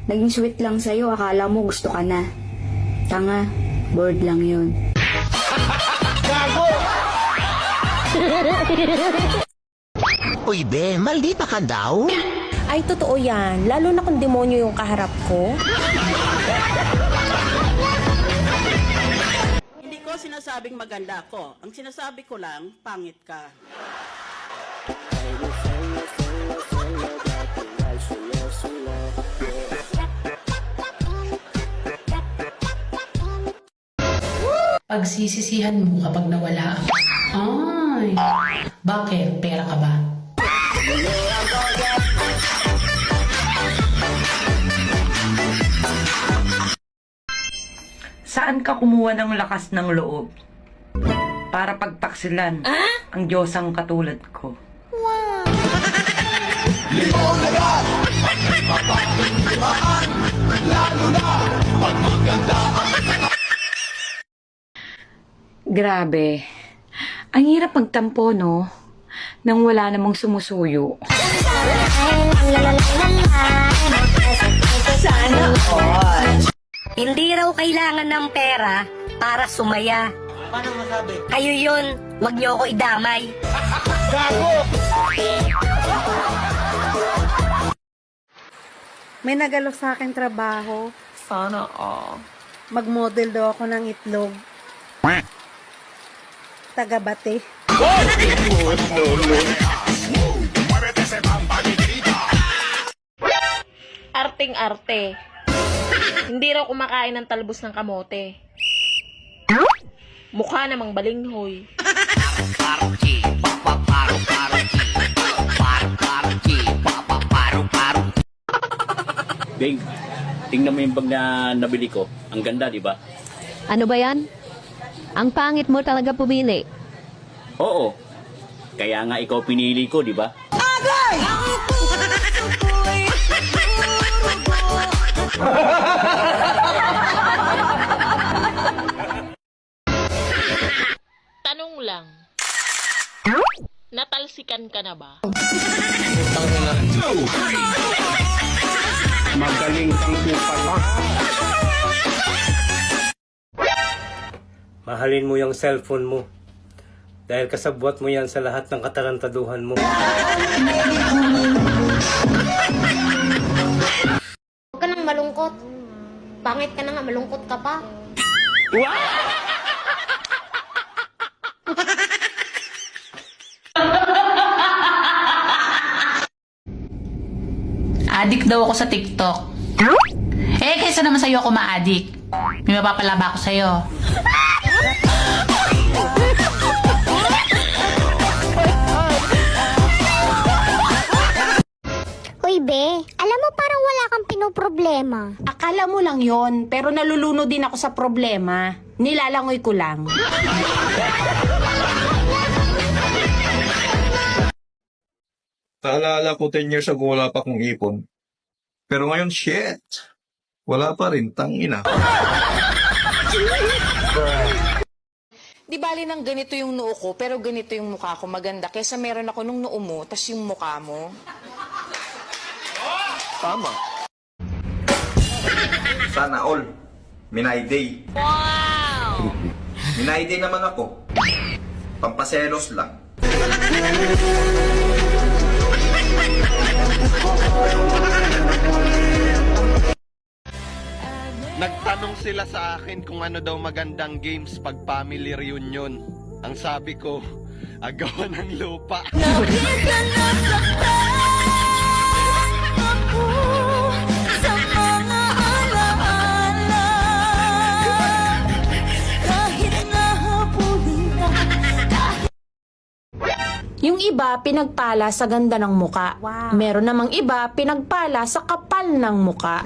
Naging sweet lang sa'yo, akala mo gusto ka na. Tanga, bored lang yun. Uy, be, maldita ka daw? Ay, totoo yan. Lalo na kung demonyo yung kaharap ko. Hindi ko sinasabing maganda ako. Ang sinasabi ko lang, pangit ka. Pagsisisihan mo kapag nawala ang... Ay, bakit? Pera ka ba? Saan ka kumuha ng lakas ng loob para pagtaksilan ang Diyosang katulad ko? Grabe. Ang hirap magtampo, no? Nang wala namang sumusuyo. Sana all. Hindi raw kailangan ng pera para sumaya. Paano masabi? Kayo yun, wag niyo ako idamay. May nagalo sa akin trabaho. Sana all. Mag-model daw ako ng itlog. Tagabate. Arting-arte. Hindi raw kumakain ng talbos ng kamote. Mukha namang balinghoy. Bing, tingnan mo yung bag na nabili ko. Ang ganda, di ba? Ano ba yan? Ang pangit mo talaga pumili. Oo. Kaya nga ikaw pinili ko, di ba? Tanong lang. Natalsikan ka na ba? Magaling kang kupal. Mahalin mo yung cellphone mo. Dahil kasabwat mo yan sa lahat ng katarantaduhan mo. Huwag ka nang malungkot. Pangit ka na nga, malungkot ka pa. Adik daw ako sa TikTok. Eh, kaysa naman sa'yo ako ma-addict. May mapapalaba ako sa'yo. Uy, be, alam mo parang wala kang pinoproblema. Akala mo lang yon, pero naluluno din ako sa problema. Nilalangoy ko lang. Naalala ko 10 years ago wala pa akong ipon. Pero ngayon, shit. Wala pa rin, tangina. Di bali nang ganito yung noo ko, pero ganito yung mukha ko maganda. Kesa meron ako nung noo mo, tas yung mukha mo. Tama. Sana all. Minayday. Wow! Minayday naman ako. Pampaselos lang. Nagtanong sila sa akin kung ano daw magandang games pag family reunion. Ang sabi ko, agawan ng lupa. Yung iba, pinagpala sa ganda ng muka. Wow. Meron namang iba, pinagpala sa kapal ng muka.